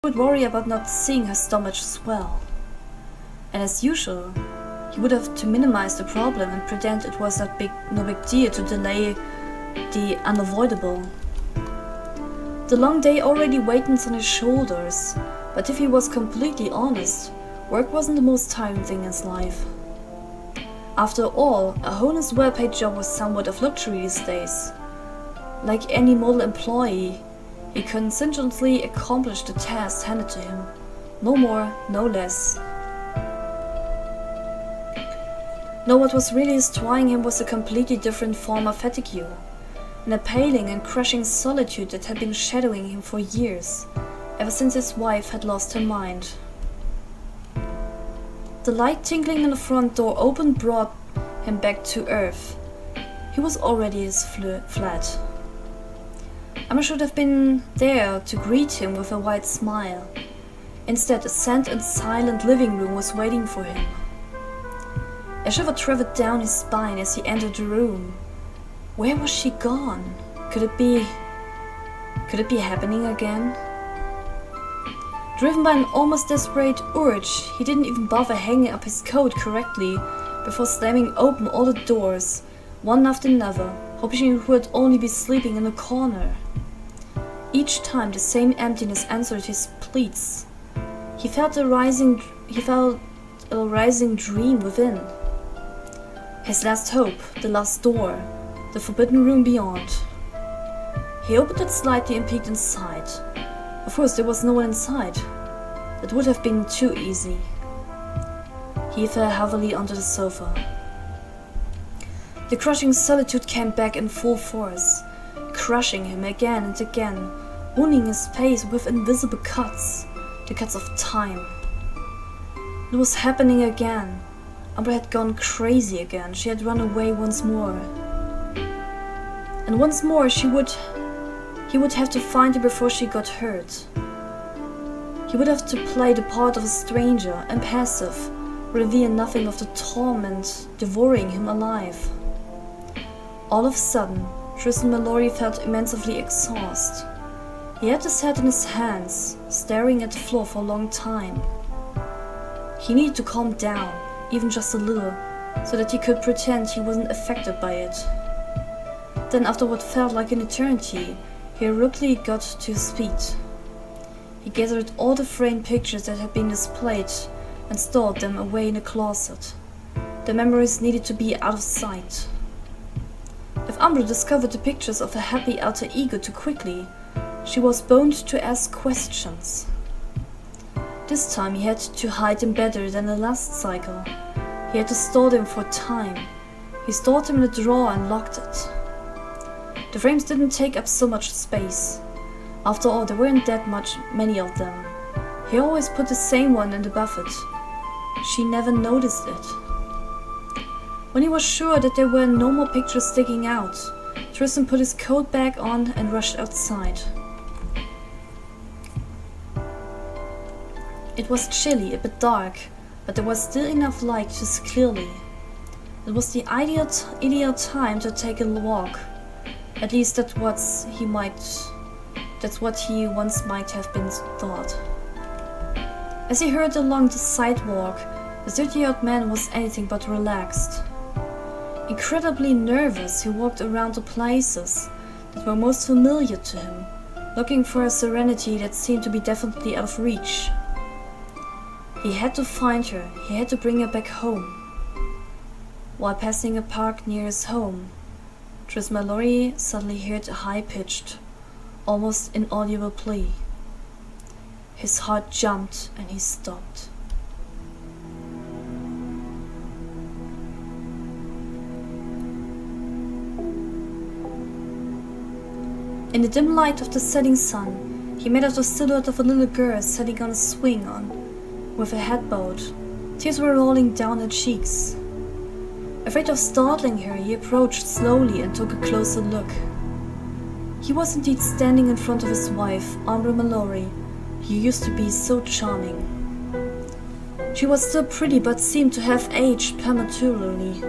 He would worry about not seeing her stomach swell. And as usual, he would have to minimize the problem and pretend it was no big deal to delay the unavoidable. The long day already weighed on his shoulders, but if he was completely honest, work wasn't the most tiring thing in his life. After all, a honest, well-paid job was somewhat of luxury these days. Like any model employee, he consistently accomplished the tasks handed to him. No more, no less. No, what was really trying him was a completely different form of fatigue. An appalling and crushing solitude that had been shadowing him for years, ever since his wife had lost her mind. The light tinkling on the front door open brought him back to earth. He was already his flat. Ambre should have been there to greet him with a wide smile. Instead, a sad and silent living room was waiting for him. A shiver traveled down his spine as he entered the room. Where was she gone? Could it be happening again? Driven by an almost desperate urge, he didn't even bother hanging up his coat correctly before slamming open all the doors, one after another, hoping he would only be sleeping in a corner. Each time the same emptiness answered his pleas. He felt a rising dream within. His last hope, the last door, the forbidden room beyond. He opened it slightly and peeked inside. Of course, there was no one inside. That would have been too easy. He fell heavily onto the sofa. The crushing solitude came back in full force, crushing him again and again, wounding his face with invisible cuts, the cuts of time. It was happening again. Ambre had gone crazy again. She had run away once more. And once more he would have to find her before she got hurt. He would have to play the part of a stranger, impassive, reveal nothing of the torment devouring him alive. All of a sudden, Tristan Mallory felt immensely exhausted. He had his head in his hands, staring at the floor for a long time. He needed to calm down, even just a little, so that he could pretend he wasn't affected by it. Then, after what felt like an eternity, he abruptly got to his feet. He gathered all the framed pictures that had been displayed and stored them away in a closet. The memories needed to be out of sight. If Ambre discovered the pictures of a happy alter ego too quickly, she was bound to ask questions. This time he had to hide them better than the last cycle. He had to store them for time. He stored them in a drawer and locked it. The frames didn't take up so much space. After all, there weren't that many of them. He always put the same one in the buffet. She never noticed it. When he was sure that there were no more pictures sticking out, Tristan put his coat back on and rushed outside. It was chilly, a bit dark, but there was still enough light to see clearly. It was the ideal time to take a walk. At least that's what he once might have been thought. As he hurried along the sidewalk, the 30-year-old man was anything but relaxed. Incredibly nervous, he walked around the places that were most familiar to him, looking for a serenity that seemed to be definitely out of reach. He had to find her, he had to bring her back home. While passing a park near his home, Tristan Mallory suddenly heard a high-pitched, almost inaudible plea. His heart jumped and he stopped. In the dim light of the setting sun, he made out the silhouette of a little girl sitting on a swing with her head bowed. Tears were rolling down her cheeks. Afraid of startling her, he approached slowly and took a closer look. He was indeed standing in front of his wife, Ambre Mallory, who used to be so charming. She was still pretty but seemed to have aged prematurely.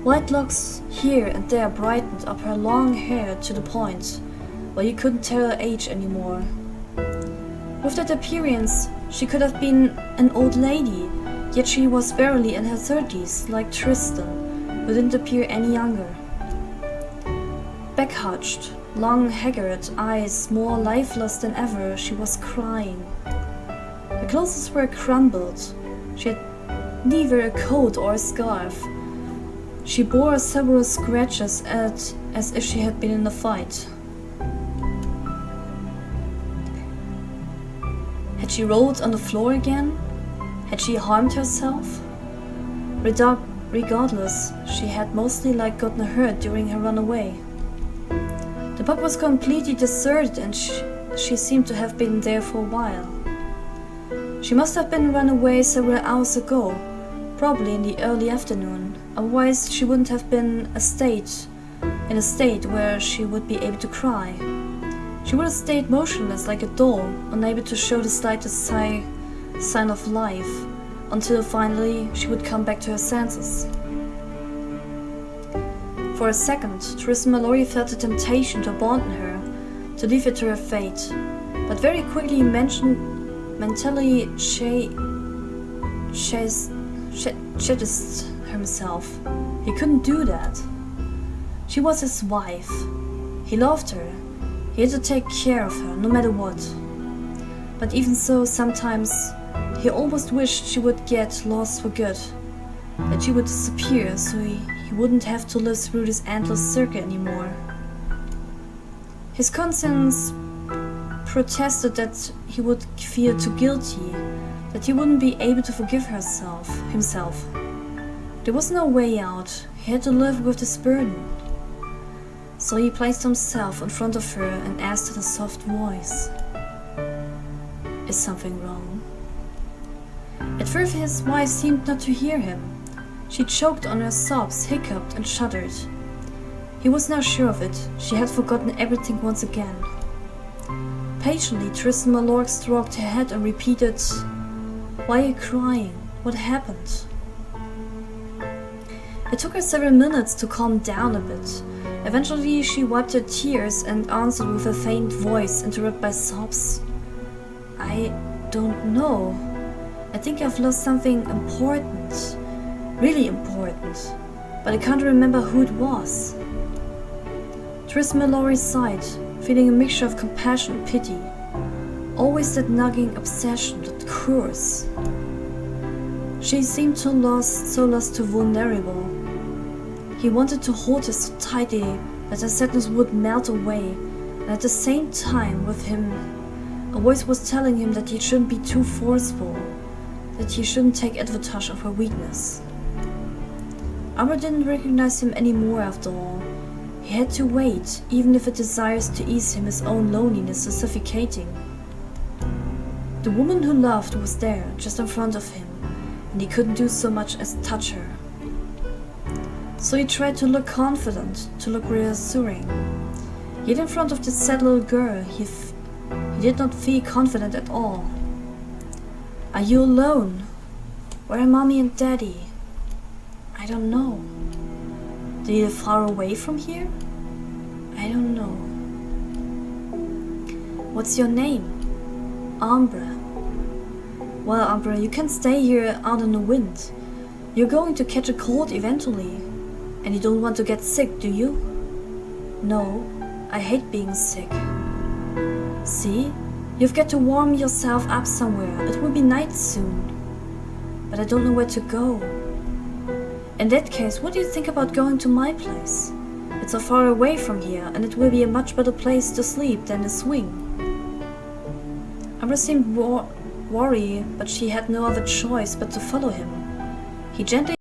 White locks here and there brightened up her long hair to the point where you couldn't tell her age anymore. With that appearance, she could have been an old lady, yet she was barely in her 30s, like Tristan, who didn't appear any younger. Back-hunched, long, haggard eyes more lifeless than ever, she was crying. Her clothes were crumbled. She had neither a coat or a scarf. She bore several scratches as if she had been in a fight. Had she rolled on the floor again? Had she harmed herself? Regardless, she had mostly gotten hurt during her run away. The pub was completely deserted and she seemed to have been there for a while. She must have been run away several hours ago, probably in the early afternoon, otherwise she wouldn't have been in a state where she would be able to cry. She would have stayed motionless like a doll, unable to show the slightest sign of life, until finally she would come back to her senses. For a second, Tristan Mallory felt the temptation to abandon her, to leave her to her fate, but very quickly mentally chastised himself. He couldn't do that. She was his wife. He loved her. He had to take care of her, no matter what. But even so, sometimes he almost wished she would get lost for good, that she would disappear so he wouldn't have to live through this endless circle anymore. His conscience protested that he would feel too guilty, that he wouldn't be able to forgive himself. There was no way out. He had to live with this burden. So he placed himself in front of her and asked in a soft voice, "Is something wrong?" At first his wife seemed not to hear him. She choked on her sobs, hiccuped and shuddered. He was now sure of it. She had forgotten everything once again. Patiently, Tristan Mallory stroked her head and repeated, "Why are you crying? What happened?" It took her several minutes to calm down a bit. Eventually, she wiped her tears and answered with a faint voice interrupted by sobs. "I don't know. I think I've lost something important. Really important. But I can't remember who it was." Tristan Mallory sighed, feeling a mixture of compassion and pity. Always that nagging obsession, that curse. She seemed so lost, too vulnerable. He wanted to hold her so tightly that her sadness would melt away, and at the same time with him, a voice was telling him that he shouldn't be too forceful, that he shouldn't take advantage of her weakness. Ambre didn't recognize him anymore after all. He had to wait, even if it desires to ease him his own loneliness is suffocating. The woman who loved was there, just in front of him, and he couldn't do so much as touch her. So he tried to look confident, to look reassuring. Yet in front of this sad little girl, he did not feel confident at all. "Are you alone? Where are Mommy and Daddy?" "I don't know." "Do you live far away from here?" "I don't know." "What's your name?" "Ambre." "Well, Ambre, you can't stay here out in the wind. You're going to catch a cold eventually. And you don't want to get sick, do you?" "No, I hate being sick." "See? You've got to warm yourself up somewhere. It will be night soon." "But I don't know where to go." "In that case, what do you think about going to my place? It's so far away from here, and it will be a much better place to sleep than the swing." Ambre seemed worried, but she had no other choice but to follow him. He gently